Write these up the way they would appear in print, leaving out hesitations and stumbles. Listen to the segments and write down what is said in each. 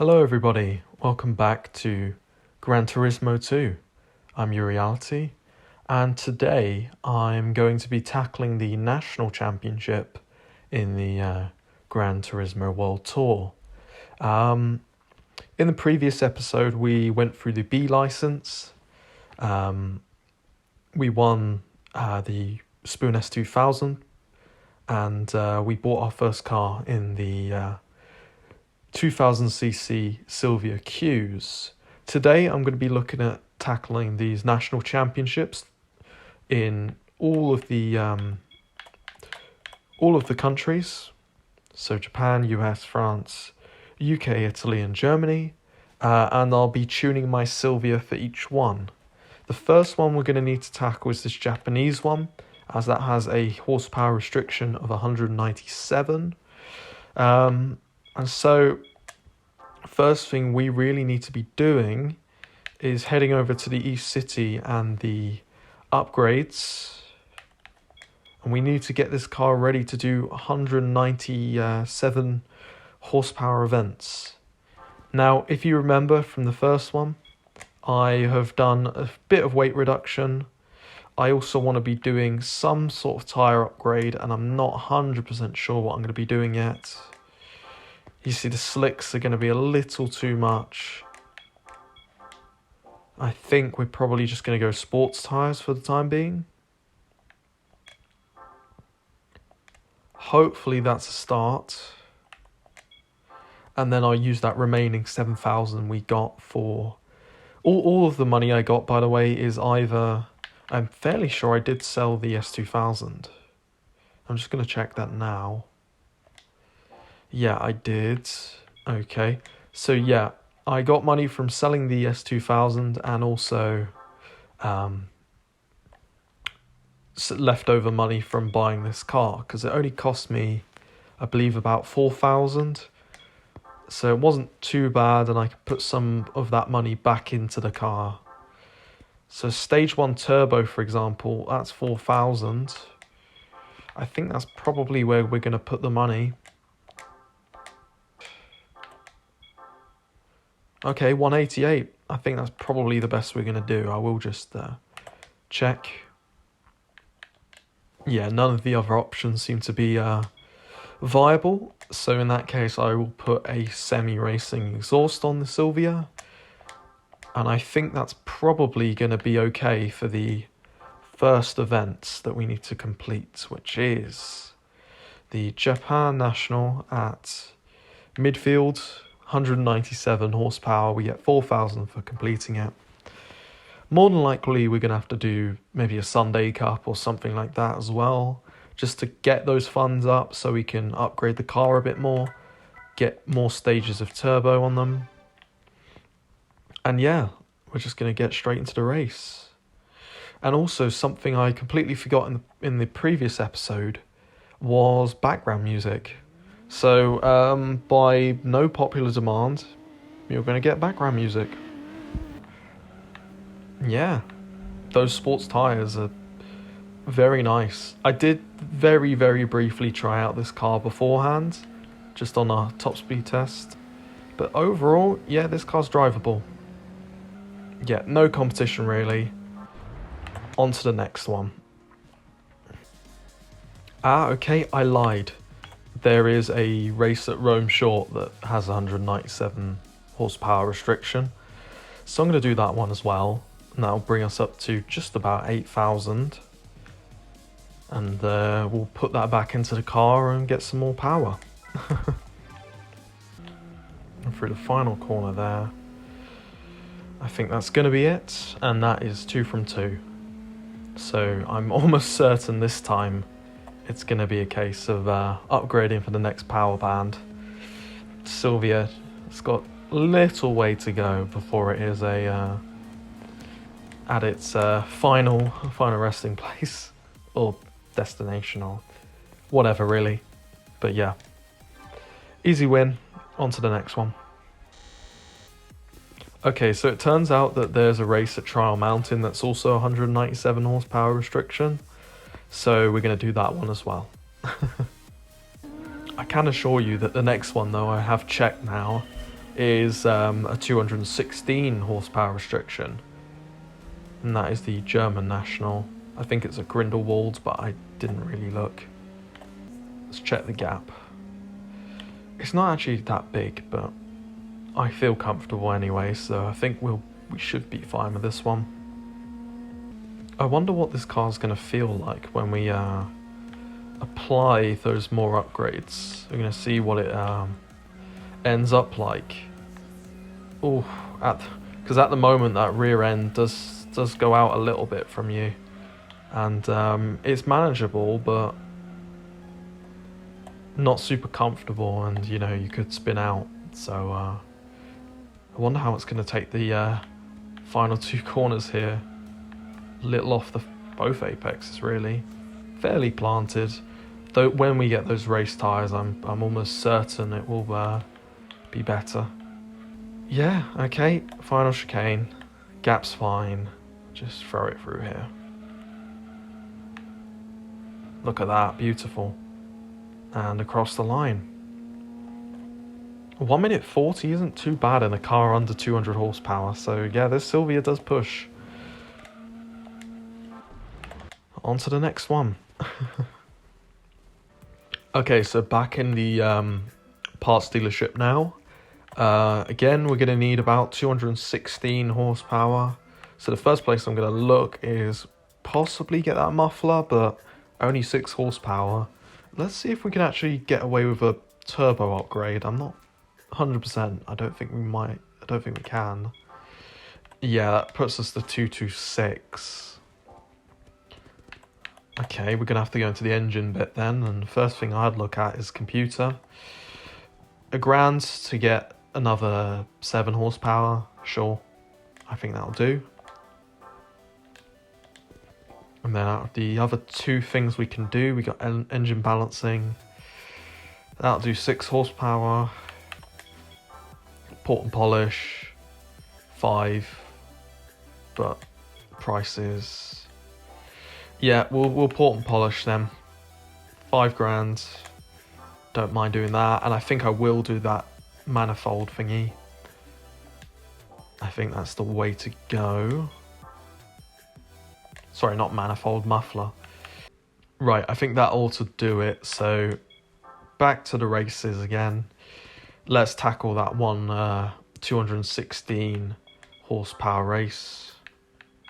Hello everybody, welcome back to Gran Turismo 2. I'm Uriality, and today I'm going to be tackling the National Championship in the Gran Turismo World Tour. In the previous episode we went through the B license. We won the Spoon S2000 and we bought our first car in the 2000cc Silvia Qs. Today I'm going to be looking at tackling these national championships in all of the countries. So Japan, US, France, UK, Italy and Germany. And I'll be tuning my Silvia for each one. The first one we're going to need to tackle is this Japanese one, as that has a horsepower restriction of 197. And so, first thing we really need to be doing is heading over to the East City and the upgrades. And we need to get this car ready to do 197 horsepower events. Now, if you remember from the first one, I have done a bit of weight reduction. I also want to be doing some sort of tyre upgrade, and I'm not 100% sure what I'm going to be doing yet. You see the slicks are going to be a little too much. I think we're probably just going to go sports tyres for the time being. Hopefully that's a start. And then I'll use that remaining 7,000 we got for... All of the money I got, by the way, is either... I'm fairly sure I did sell the S2000. I'm just going to check that now. Yeah, I did. Okay. So yeah, I got money from selling the S2000 and also leftover money from buying this car, because it only cost me, I believe, about 4,000. So it wasn't too bad, and I could put some of that money back into the car. So stage 1 turbo, for example, that's 4,000. I think that's probably where we're going to put the money. Okay, 188. I think that's probably the best we're going to do. I will just check. Yeah, none of the other options seem to be viable. So in that case, I will put a semi-racing exhaust on the Silvia. And I think that's probably going to be okay for the first events that we need to complete, which is the Japan National at midfield. 197 horsepower, we get 4,000 for completing it. More than likely we're going to have to do maybe a Sunday Cup or something like that as well, just to get those funds up so we can upgrade the car a bit more, get more stages of turbo on them. And yeah, we're just going to get straight into the race. And also something I completely forgot in the previous episode was background music. So, by no popular demand, you're going to get background music. Yeah, those sports tyres are very nice. I did very, very briefly try out this car beforehand, just on a top speed test. But overall, yeah, this car's drivable. Yeah, no competition really. On to the next one. Okay, I lied. There is a race at Rome Short that has 197 horsepower restriction. So I'm going to do that one as well. And that'll bring us up to just about 8,000. And we'll put that back into the car and get some more power. And through the final corner there. I think that's going to be it. And that is 2 from 2. So I'm almost certain this time it's going to be a case of upgrading for the next power band. Silvia has got a little way to go before it is at its final resting place or destination or whatever really. But yeah, easy win. On to the next one. Okay, so it turns out that there's a race at Trial Mountain that's also 197 horsepower restriction. So we're going to do that one as well. I can assure you that the next one, though, I have checked now, is a 216 horsepower restriction. And that is the German national. I think it's a Grindelwald, but I didn't really look. Let's check the gap. It's not actually that big, but I feel comfortable anyway, so I think we should be fine with this one. I wonder what this car's going to feel like when we apply those more upgrades. We're going to see what it ends up like. Oh, because at the moment that rear end does go out a little bit from you, and it's manageable, but not super comfortable, and you know, you could spin out. So I wonder how it's going to take the final two corners here. Little off both apexes, really. Fairly planted, though. When we get those race tyres, I'm almost certain it will be better. Yeah, okay, final chicane. Gap's fine. Just throw it through here. Look at that, beautiful. And across the line. 1 minute 40 isn't too bad in a car under 200 horsepower, so yeah, this Silvia does push. On to the next one. Okay, so back in the parts dealership now. Again, we're going to need about 216 horsepower. So the first place I'm going to look is possibly get that muffler, but only 6 horsepower. Let's see if we can actually get away with a turbo upgrade. I'm not 100%. I don't think we might. I don't think we can. Yeah, that puts us to 226. Okay, we're going to have to go into the engine bit then, and the first thing I'd look at is computer. A grand to get another 7 horsepower, sure. I think that'll do. And then out of the other 2 things we can do, we got engine balancing. That'll do 6 horsepower. Port and polish, 5. But prices... Yeah, we'll port and polish them. 5 grand. Don't mind doing that. And I think I will do that manifold thingy. I think that's the way to go. Sorry, not manifold, muffler. Right, I think that ought to do it. So back to the races again. Let's tackle that one 216 horsepower race.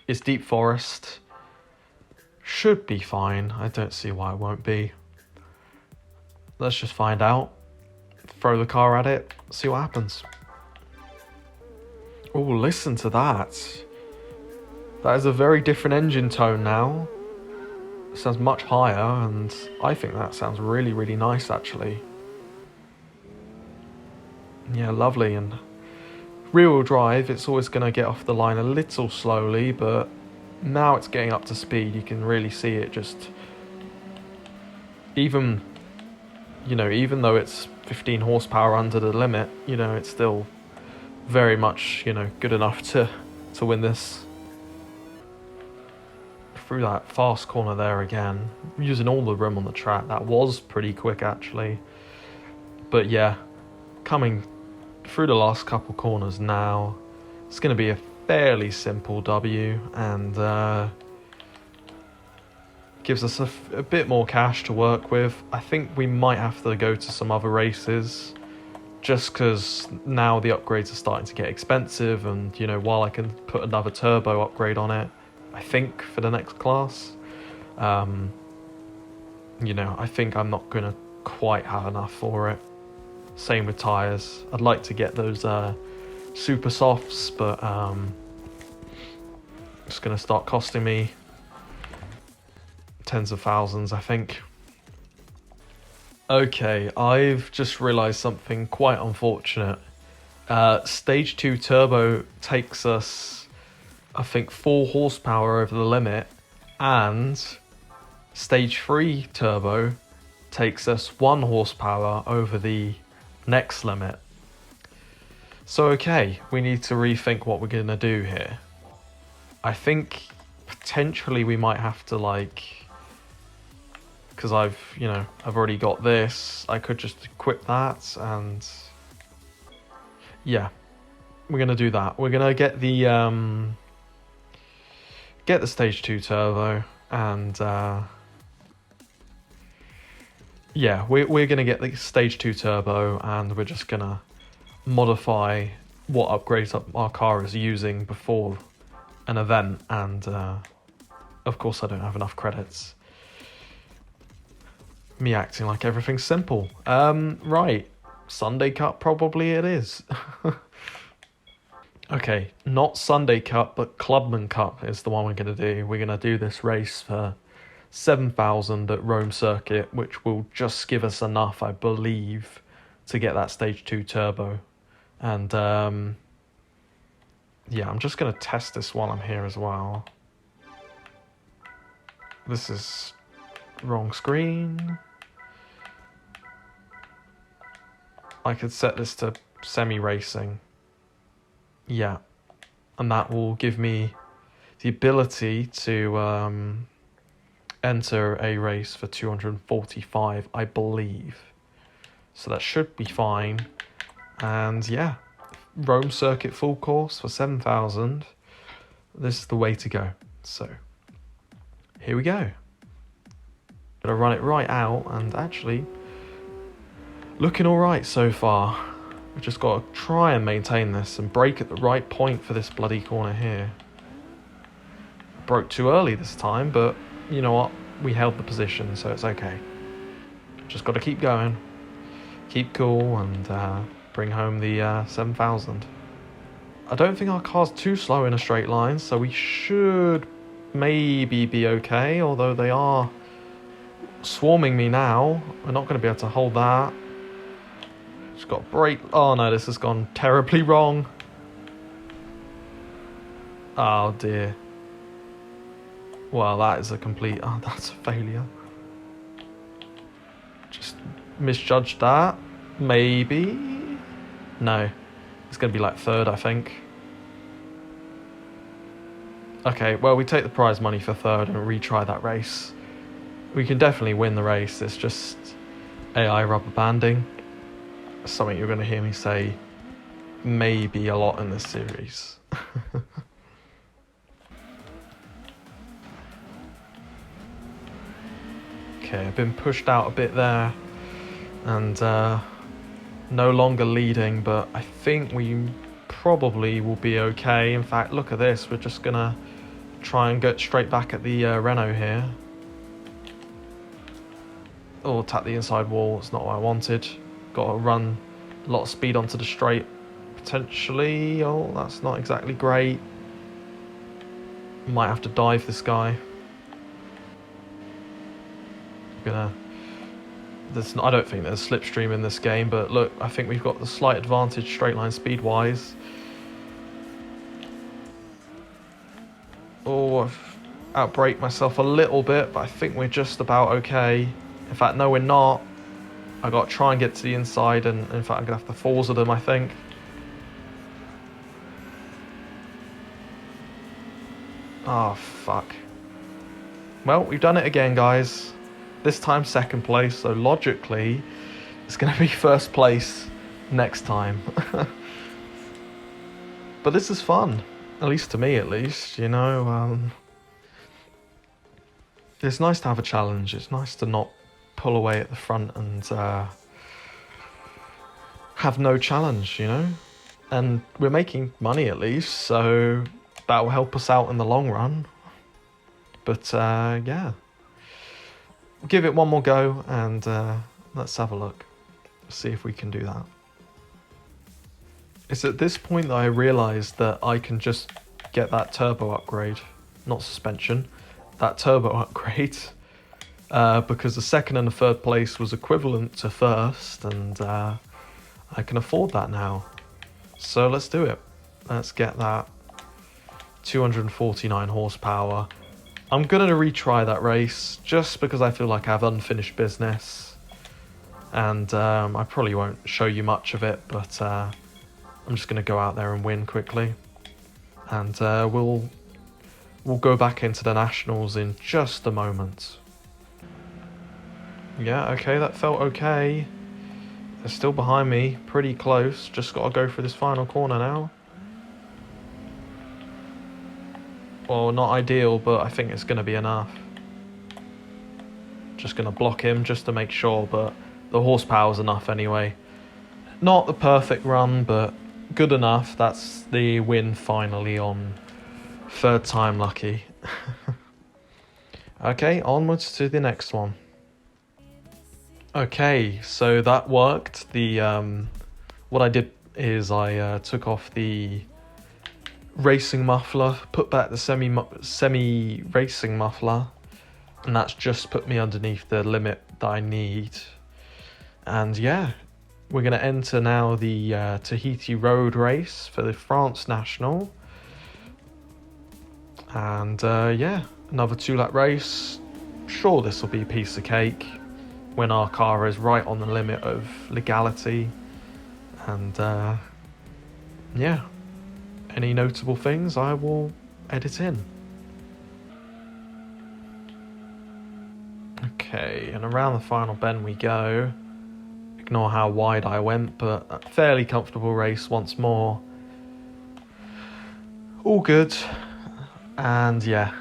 It's Deep Forest. Should be fine. I don't see why it won't be. Let's just find out. Throw the car at it. See what happens. Oh, listen to that. That is a very different engine tone now. It sounds much higher, and I think that sounds really, really nice, actually. Yeah, lovely. And rear-wheel drive, it's always going to get off the line a little slowly, but now it's getting up to speed. You can really see it just... Even though it's 15 horsepower under the limit, you know, it's still very much, you know, good enough to win this. Through that fast corner there again, using all the room on the track. That was pretty quick, actually. But yeah, coming through the last couple corners now, it's going to be a fairly simple W, and gives us a bit more cash to work with. I think we might have to go to some other races, just because now the upgrades are starting to get expensive, and you know, while I can put another turbo upgrade on it, I think for the next class, you know, I think I'm not going to quite have enough for it. Same with tyres. I'd like to get those super softs, but it's going to start costing me tens of thousands, I think. Okay, I've just realised something quite unfortunate. Stage 2 turbo takes us, I think, 4 horsepower over the limit, and stage 3 turbo takes us 1 horsepower over the next limit. So okay, we need to rethink what we're gonna do here. I think potentially we might have to, like, because I've already got this, I could just equip that, and Yeah, we're gonna do that. We're gonna get the stage 2 turbo, and yeah, we're gonna get the stage 2 turbo, and we're just gonna modify what upgrades our car is using before an event, and of course I don't have enough credits. Me acting like everything's simple. Right, Sunday Cup probably it is. Okay, not Sunday Cup, but Clubman Cup is the one we're going to do. We're going to do this race for 7,000 at Rome Circuit, which will just give us enough, I believe, to get that Stage 2 turbo. And, yeah, I'm just going to test this while I'm here as well. This is wrong screen. I could set this to semi-racing. Yeah, and that will give me the ability to enter a race for 245, I believe. So that should be fine. And yeah, Rome Circuit full course for 7,000. This is the way to go. So here we go. Gonna run it right out, and actually looking all right so far. We've just got to try and maintain this and brake at the right point for this bloody corner here. Broke too early this time, but you know what? We held the position, so it's okay. Just got to keep going, keep cool, and bring home the 7,000. I don't think our car's too slow in a straight line, so we should maybe be okay, although they are swarming me now. We're not going to be able to hold that. Just got to brake. Oh no, this has gone terribly wrong. Oh dear. Well, that is a complete... Oh, that's a failure. Just misjudged that. Maybe? No. It's going to be like third, I think. Okay, well, we take the prize money for third and retry that race. We can definitely win the race. It's just AI rubber banding. Something you're going to hear me say maybe a lot in this series. Okay, I've been pushed out a bit there, and no longer leading, but I think we probably will be okay. In fact, look at this. We're just going to try and get straight back at the Renault here. Oh, tap the inside wall. It's not what I wanted. Got to run a lot of speed onto the straight, potentially. Oh, that's not exactly great. Might have to dive this guy. I don't think there's slipstream in this game, but look, I think we've got the slight advantage straight line speed wise. Oh, I've outbraked myself a little bit, but I think we're just about okay. In fact, no, we're not. I got to try and get to the inside, and in fact I'm gonna have to forza them, I think. Oh fuck. Well, we've done it again, guys. This time second place, so logically it's going to be first place next time. But this is fun, at least to me at least, you know. It's nice to have a challenge. It's nice to not pull away at the front and have no challenge, you know. And we're making money at least, so that will help us out in the long run. But yeah. Give it one more go, and let's have a look. See if we can do that. It's at this point that I realised that I can just get that turbo upgrade, not suspension, that turbo upgrade, because the second and the third place was equivalent to first, and I can afford that now. So let's do it. Let's get that 249 horsepower. I'm going to retry that race just because I feel like I have unfinished business, and I probably won't show you much of it, but I'm just going to go out there and win quickly, and we'll go back into the Nationals in just a moment. Yeah, okay, that felt okay. They're still behind me, pretty close. Just got to go for this final corner now. Well, not ideal, but I think it's going to be enough. Just going to block him just to make sure, but the horsepower's enough anyway. Not the perfect run, but good enough. That's the win finally on third time lucky. Okay, onwards to the next one. Okay, so that worked. What I did is I took off the racing muffler, put back the semi racing muffler, and that's just put me underneath the limit that I need. And yeah, we're going to enter now the Tahiti road race for the France National. And yeah, another 2-lap race. Sure, this will be a piece of cake when our car is right on the limit of legality. And yeah, any notable things I will edit in. Okay, and around the final bend we go. Ignore how wide I went, but a fairly comfortable race once more. All good. And yeah,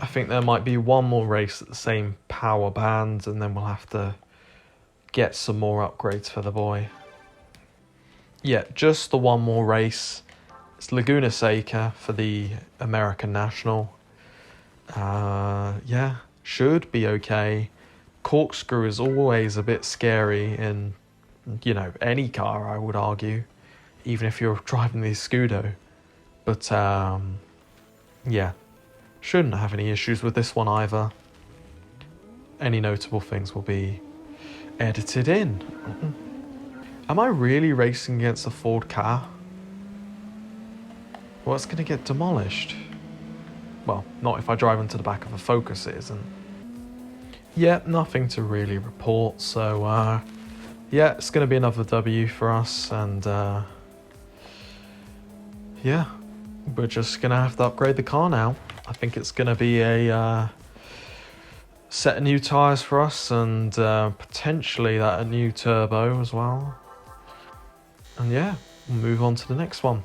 I think there might be one more race at the same power band, and then we'll have to get some more upgrades for the boy. Yeah, just the one more race. It's Laguna Seca for the American National. Yeah, should be okay. Corkscrew is always a bit scary in, you know, any car, I would argue, even if you're driving the Scudo. But yeah, shouldn't have any issues with this one either. Any notable things will be edited in. Am I really racing against a Ford car? Well, it's going to get demolished. Well, not if I drive into the back of a Focus, it isn't. Yeah, nothing to really report, so yeah, it's going to be another W for us, and yeah, we're just going to have to upgrade the car now. I think it's going to be a set of new tyres for us, and potentially that a new turbo as well. And yeah, we'll move on to the next one.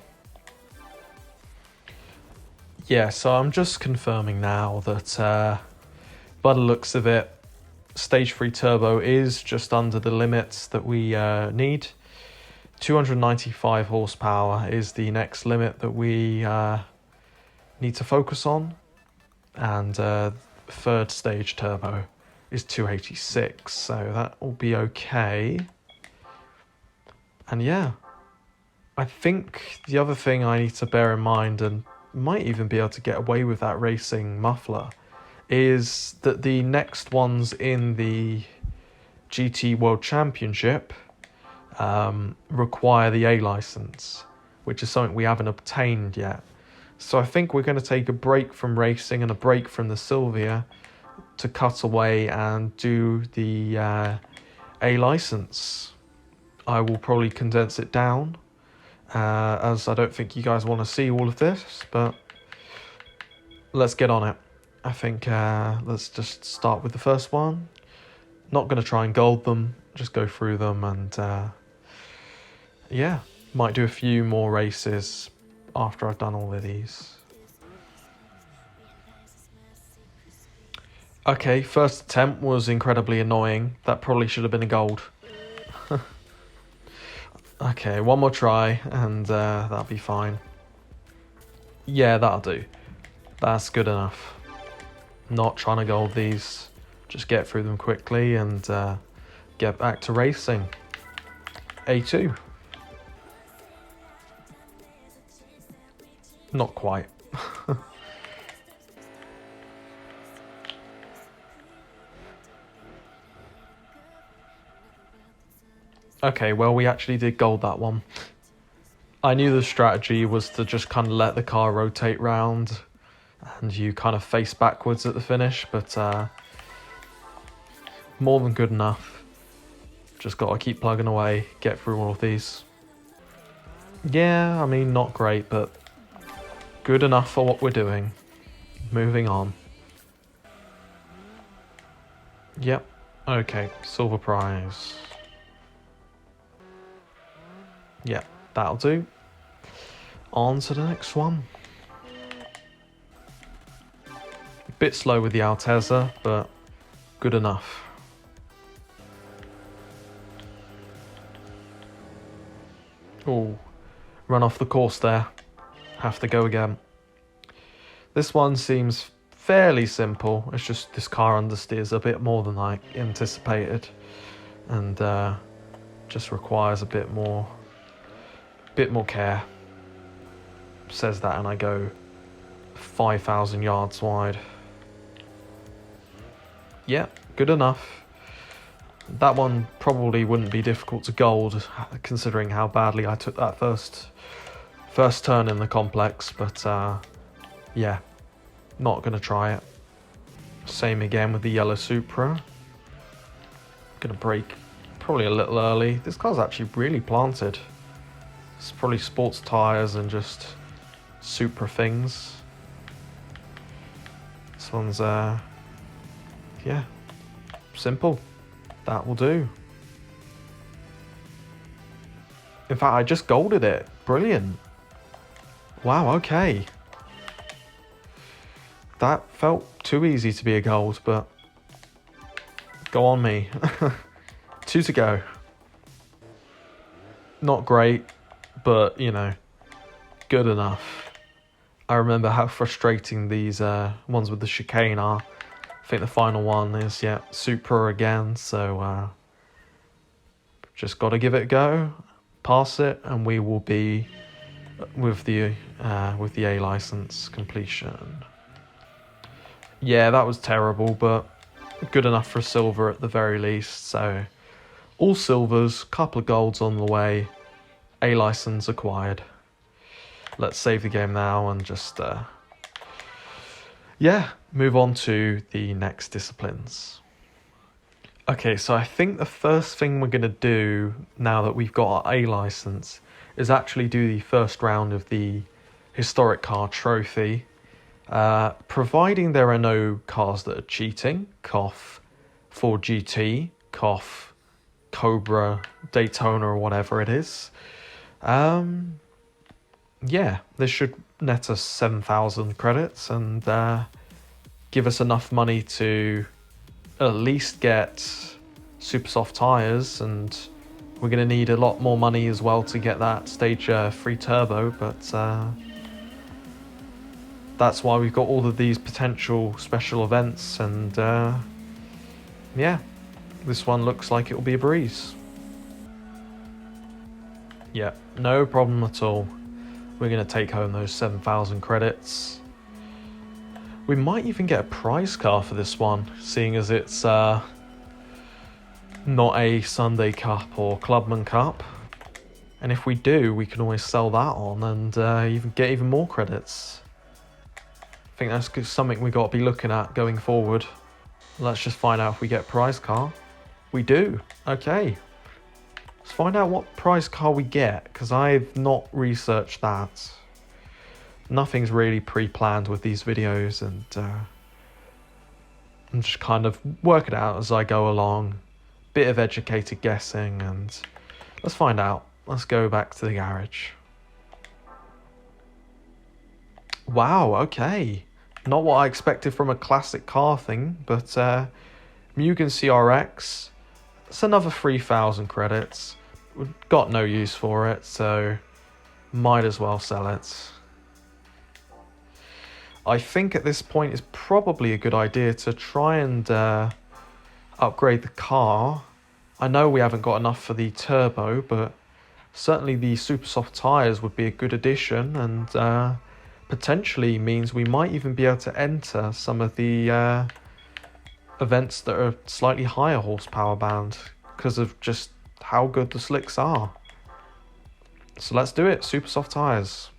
Yeah, so I'm just confirming now that by the looks of it, Stage 3 Turbo is just under the limits that we need. 295 horsepower is the next limit that we need to focus on. And third stage turbo is 286, so that will be okay. And yeah, I think the other thing I need to bear in mind, and might even be able to get away with that racing muffler, is that the next ones in the GT World Championship require the A license, which is something we haven't obtained yet. So I think we're going to take a break from racing and a break from the Sylvia to cut away and do the A license. I will probably condense it down, as I don't think you guys want to see all of this, but let's get on it. I think let's just start with the first one. Not going to try and gold them, just go through them, and yeah, might do a few more races after I've done all of these. Okay, first attempt was incredibly annoying. That probably should have been a gold. Okay, one more try, and that'll be fine. Yeah, that'll do. That's good enough. Not trying to gold these. Just get through them quickly and get back to racing. A2. Not quite. Okay, well, we actually did gold that one. I knew the strategy was to just kind of let the car rotate round and you kind of face backwards at the finish, but more than good enough. Just got to keep plugging away, get through all of these. Yeah, I mean, not great, but good enough for what we're doing. Moving on. Yep. Okay, silver prize. Yeah, that'll do. On to the next one. A bit slow with the Altezza, but good enough. Oh, run off the course there. Have to go again. This one seems fairly simple. It's just this car understeers a bit more than I anticipated, and just requires a bit more care. Says that, and I go 5,000 yards wide. Yeah, good enough. That one probably wouldn't be difficult to gold, considering how badly I took that first turn in the complex, but yeah, not gonna try it. Same again with the yellow Supra. Gonna brake probably a little early. This car's actually really planted. It's probably sports tyres and just Supra things. This one's yeah, simple. That will do. In fact, I just golded it. Brilliant. Wow, okay. That felt too easy to be a gold, but go on me. 2 to go. Not great, but, you know, good enough. I remember how frustrating these ones with the chicane are. I think the final one is, yeah, Supra again, so just got to give it a go, pass it, and we will be with the A license completion. Yeah, that was terrible, but good enough for a silver at the very least. So all silvers, couple of golds on the way, A license acquired. Let's save the game now and just yeah, move on to the next disciplines. Okay, so I think the first thing we're going to do now that we've got our A license is actually do the first round of the historic car trophy. Providing there are no cars that are cheating, cough Ford GT, cough Cobra, Daytona, or whatever it is. Yeah, this should net us 7,000 credits and give us enough money to at least get super soft tyres, and we're going to need a lot more money as well to get that stage 3 turbo, but that's why we've got all of these potential special events, and yeah, this one looks like it will be a breeze. Yeah, no problem at all. We're going to take home those 7,000 credits. We might even get a prize car for this one, seeing as it's not a Sunday Cup or Clubman Cup. And if we do, we can always sell that on and even get even more credits. I think that's something we got to be looking at going forward. Let's just find out if we get a prize car. We do. Okay. Let's find out what prize car we get, because I've not researched that. Nothing's really pre-planned with these videos, and I'm just kind of working it out as I go along. Bit of educated guessing, and let's find out. Let's go back to the garage. Wow, okay. Not what I expected from a classic car thing, but Mugen CRX. It's another 3,000 credits. We've got no use for it, so might as well sell it. I think at this point it's probably a good idea to try and upgrade the car. I know we haven't got enough for the turbo, but certainly the super soft tyres would be a good addition, and potentially means we might even be able to enter some of the events that are slightly higher horsepower bound because of just how good the slicks are. So let's do it, super soft tyres.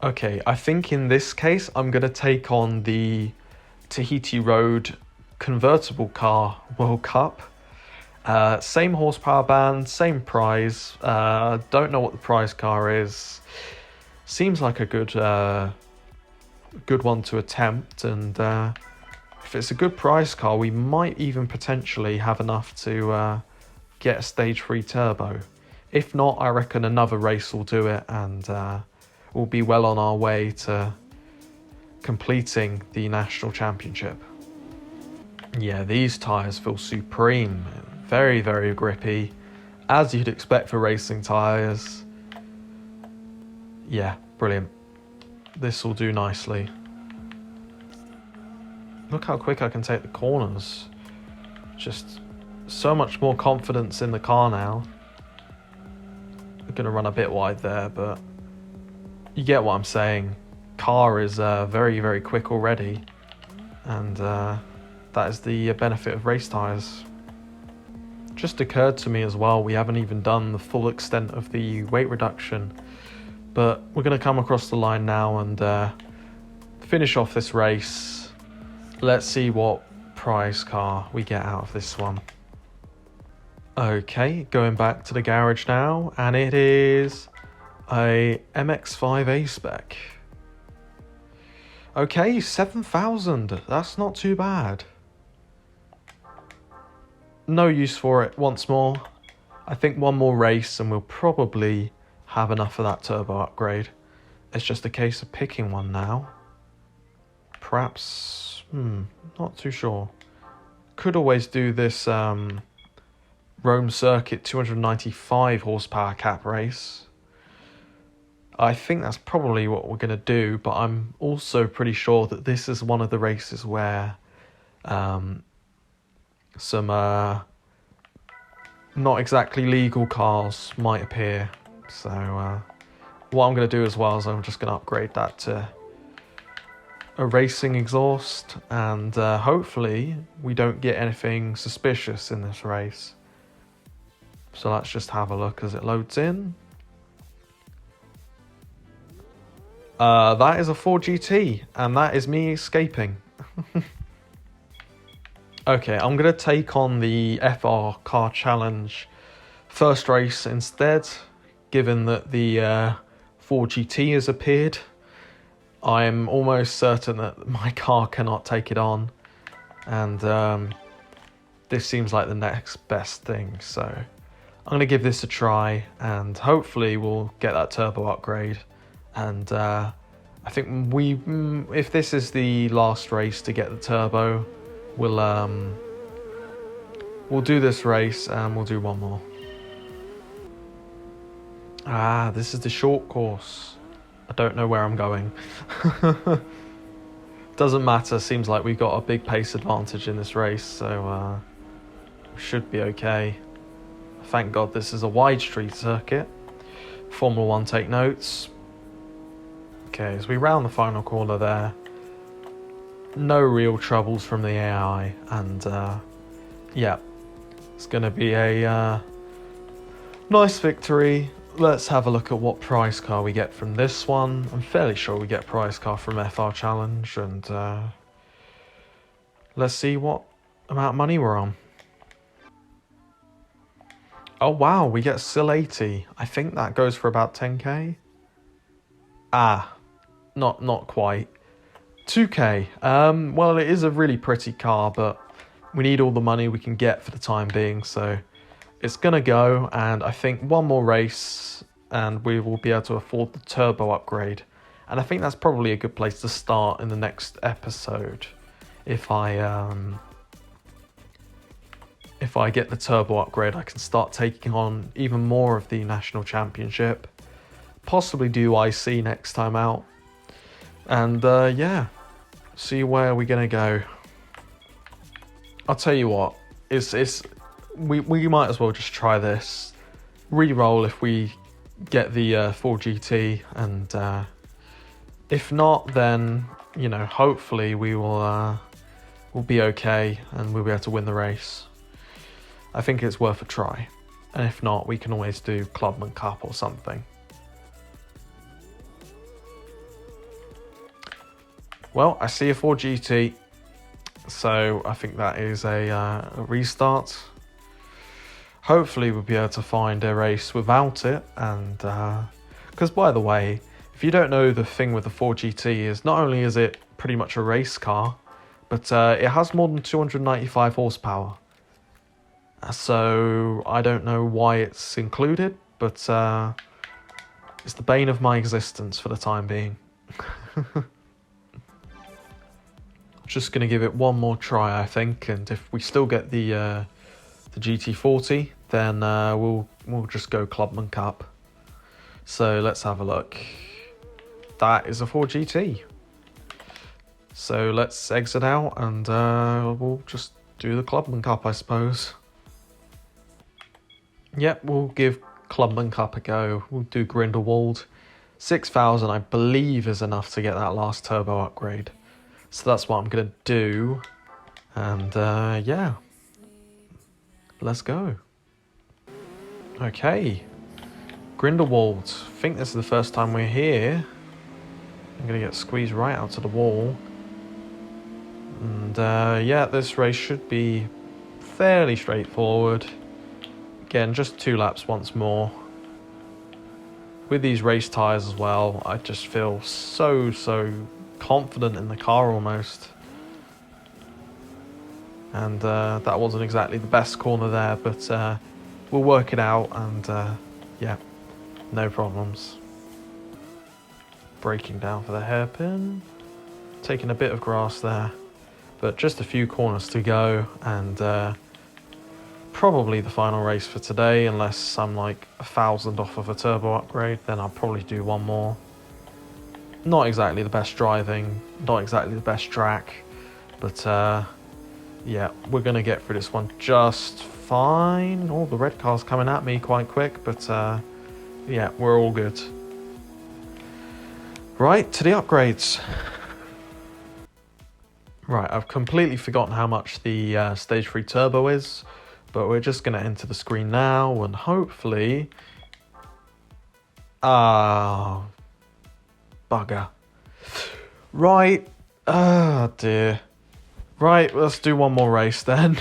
Okay, I think in this case I'm going to take on the Tahiti Road convertible car World Cup. Same horsepower band, same prize. Don't know what the prize car is. Seems like a good one to attempt, and if it's a good prize car, we might even potentially have enough to get a stage 3 turbo. If not, I reckon another race will do it, and we'll be well on our way to completing the national championship. Yeah, these tyres feel supreme. Very, very grippy, as you'd expect for racing tyres. Yeah, brilliant. This will do nicely. Look how quick I can take the corners. Just so much more confidence in the car now. I'm going to run a bit wide there, but you get what I'm saying. Car is very, very quick already, and that is the benefit of race tyres. Just occurred to me as well, we haven't even done the full extent of the weight reduction, but we're going to come across the line now and finish off this race. Let's see what prize car we get out of this one. Okay, going back to the garage now, and it is a MX-5 A-Spec. Okay, 7,000, that's not too bad. No use for it once more. I think one more race and we'll probably have enough of that turbo upgrade. It's just a case of picking one now. Perhaps, not too sure. Could always do this Rome Circuit 295 horsepower cap race. I think that's probably what we're going to do, but I'm also pretty sure that this is one of the races where some not exactly legal cars might appear. So what I'm going to do as well is I'm just going to upgrade that to a racing exhaust, and hopefully we don't get anything suspicious in this race. So let's just have a look as it loads in. That is a 4GT, and that is me escaping. Okay, I'm going to take on the FR Car Challenge first race instead, given that the 4GT has appeared. I'm almost certain that my car cannot take it on, and this seems like the next best thing, so I'm going to give this a try, and hopefully we'll get that turbo upgrade. And I think if this is the last race to get the turbo, we'll do this race and we'll do one more. This is the short course. I don't know where I'm going. Doesn't matter, seems like we've got a big pace advantage in this race, so we should be okay. Thank God this is a wide street circuit. Formula 1 take notes. Okay, as we round the final corner there, no real troubles from the AI, and yeah, it's going to be a nice victory. Let's have a look at what prize car we get from this one. I'm fairly sure we get prize car from FR Challenge, and let's see what amount of money we're on. Oh wow, we get SIL 80. I think that goes for about 10k. Not quite. 2k. Well, it is a really pretty car, but we need all the money we can get for the time being, so it's gonna go, and I think one more race and we will be able to afford the turbo upgrade. And I think that's probably a good place to start in the next episode. If I get the turbo upgrade, I can start taking on even more of the national championship. Possibly do IC next time out. And yeah, see where we're gonna go. I'll tell you what, we might as well just try this. Re-roll if we get the 4GT, and if not, then hopefully we'll be okay and we'll be able to win the race. I think it's worth a try, and if not, we can always do Clubman Cup or something. Well, I see a 4GT, so I think that is a restart. Hopefully we'll be able to find a race without it, and because by the way, if you don't know, the thing with the 4GT is not only is it pretty much a race car, but it has more than 295 horsepower. So I don't know why it's included, but it's the bane of my existence for the time being. Just going to give it one more try, I think, and if we still get the GT40, then we'll just go Clubman Cup. So let's have a look. That is a 4GT. So let's exit out and we'll just do the Clubman Cup, I suppose. Yep, we'll give Clubman Cup a go. We'll do Grindelwald. 6,000, I believe, is enough to get that last turbo upgrade. So that's what I'm going to do. And yeah, let's go. Okay, Grindelwald. I think this is the first time we're here. I'm going to get squeezed right out to the wall. And yeah, this race should be fairly straightforward. Again, just 2 laps once more. With these race tyres as well, I just feel so confident in the car almost. And that wasn't exactly the best corner there, but we'll work it out, and yeah, no problems. Braking down for the hairpin. Taking a bit of grass there, but just a few corners to go, and probably the final race for today, unless I'm like 1,000 off of a turbo upgrade, then I'll probably do one more. Not exactly the best driving, not exactly the best track, but yeah, we're going to get through this one just fine. Oh, the red car's coming at me quite quick, but yeah, we're all good. Right, to the upgrades. Right, I've completely forgotten how much the Stage 3 Turbo is, but we're just going to enter the screen now, and hopefully... Ah... bugger. Right. Oh, dear. Right, let's do one more race then.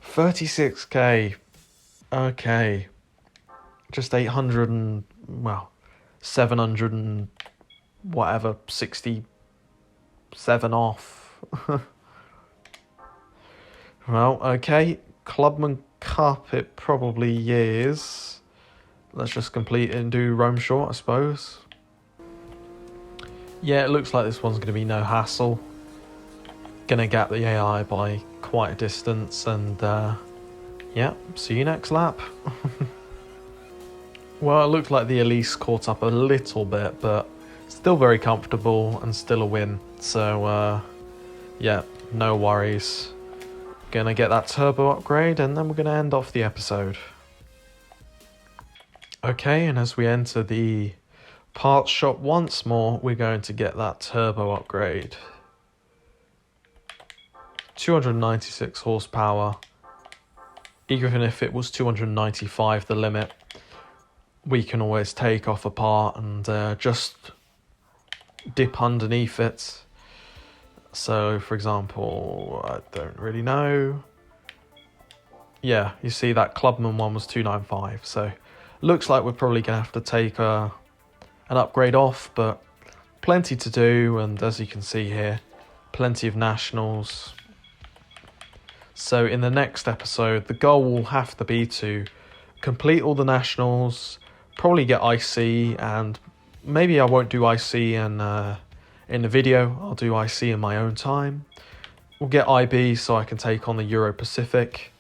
36k. Okay. Just 800 and... well, 700 and... whatever, 67 off. Well, okay. Clubman Cup it probably is. Let's just complete it and do Rome Short, I suppose. Yeah, it looks like this one's going to be no hassle. Gonna gap the AI by quite a distance, and yeah, see you next lap. Well, it looked like the Elise caught up a little bit, but still very comfortable and still a win. So yeah, no worries. Gonna get that turbo upgrade, and then we're gonna end off the episode. Okay, and as we enter the parts shop once more, we're going to get that turbo upgrade. 296 horsepower. Even if it was 295 the limit, we can always take off a part and just dip underneath it. So, for example, I don't really know. Yeah, you see that Clubman one was 295, so looks like we're probably going to have to take an upgrade off, but plenty to do, and as you can see here, plenty of nationals. So in the next episode, the goal will have to be to complete all the nationals, probably get IC, and maybe I won't do IC in the video, I'll do IC in my own time. We'll get IB so I can take on the Euro Pacific,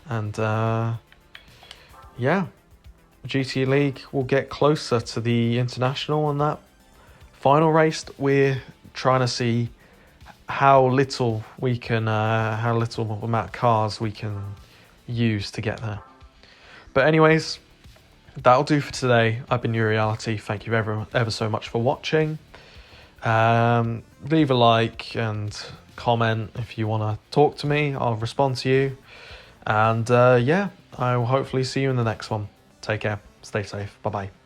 and yeah. GT League will get closer to the international, and that final race we're trying to see how little we can how little amount of cars we can use to get there. But anyways, that'll do for today. I've been your Reality. Thank you ever so much for watching. Leave a like and comment if you want to talk to me. I'll respond to you, and yeah, I will hopefully see you in the next one. Take care. Stay safe. Bye-bye.